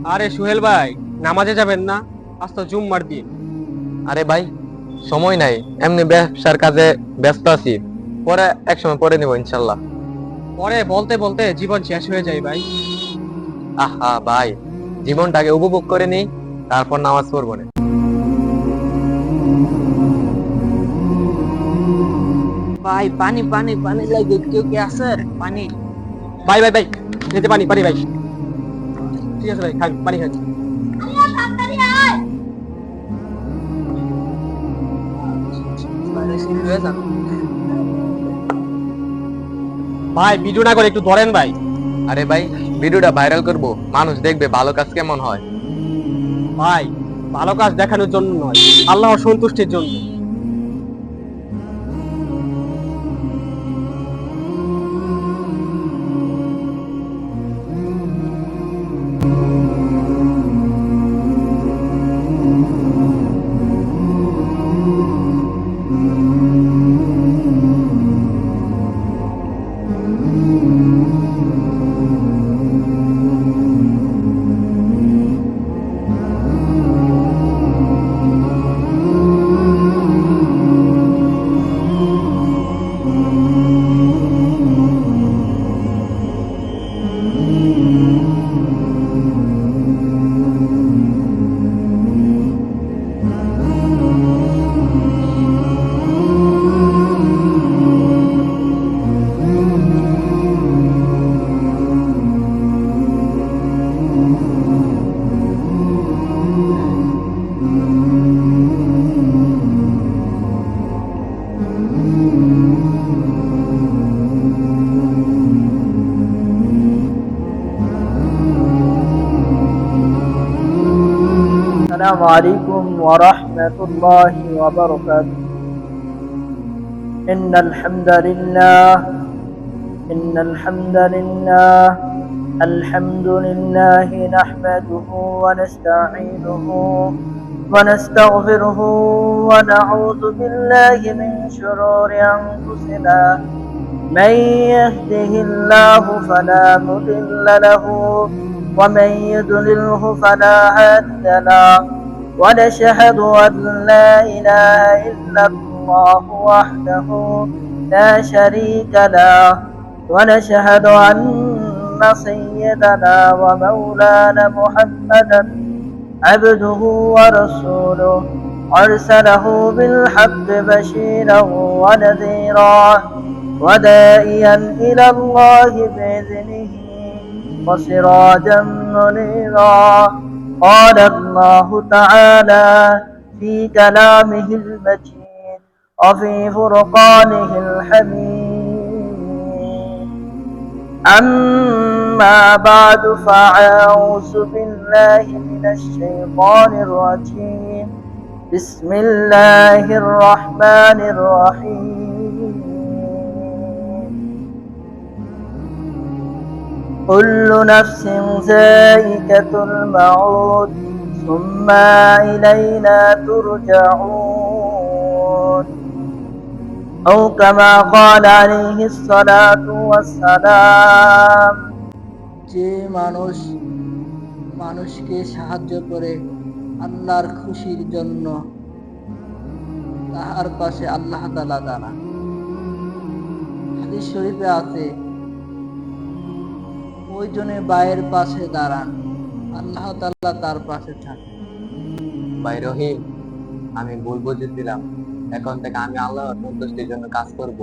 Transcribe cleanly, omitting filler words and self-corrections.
আরে সুহেল ভাই, নামাজে যাবেন না? আজ তো জুম্মার দিন। আরে ভাই, সময় নাই, এমনি ব্যবসার কাজে ব্যস্ত আছি। পরে এক সময় পরে নিব ইনশাল্লাহ। পরে বলতে বলতে জীবন শেষ হয়ে যায় ভাই। আহা ভাই, জীবনটাকে উপভোগ করে নিই, তারপর নামাজ পড়বো না। ভাই পানি পানি পানি লাগে, কেউ কি আছে? পানি। ভাই ভাই ভাই, নিতে পানি পানি ভাই। ঠিক আছে ভাই, খান পানি খান। ভাই ভিডিও না করে একটু ধরেন ভাই। আরে ভাই, ভিডিওটা ভাইরাল করব, মানুষ দেখবে ভালো কাজ কেমন হয়। ভাই, ভালো কাজ দেখানোর জন্য নয়, আল্লাহর সন্তুষ্টির জন্য। السلام عليكم ورحمة الله وبركاته. إن الحمد لله إن الحمد لله الحمد لله نحمده ونستعينه ونستغفره ونعوذ بالله من شرور أنفسنا. من يهده الله فلا مضل له ومن يضلله فلا هادي له. ونشهد أن لا إله إلا الله وحده لا شريك له. ونشهد أن سيدنا ومولانا محمدا عبده ورسوله، أرسله بالحق بشيرا ونذيرا وداعيا إلى الله بإذنه وسراجا منيرا. قال الله تعالى في كلامه المجيد وفي فرقانه الحميد. أما بعد، فأعوذ بالله من الشيطان الرجيم. بسم الله الرحمن الرحيم. كل نفس ذائقة الموت ثم إلينا ترجعون، أو كما قال عليه الصلاة والسلام. যে মানুষ মানুষকে সাহায্য করে আল্লাহর খুশির জন্য, তাহার পাশে আল্লাহ তাআলা দাঁড়ান। হাদিস শরীফে আছে, ওই জনে ভাইয়ের পাশে দাঁড়ান, আল্লাহ তাআলা তার পাশে থাকে। ভাই রহিম, আমি ভুল বুঝেছিলাম। এখন থেকে আমি আল্লাহর সন্তুষ্টির জন্য কাজ করব।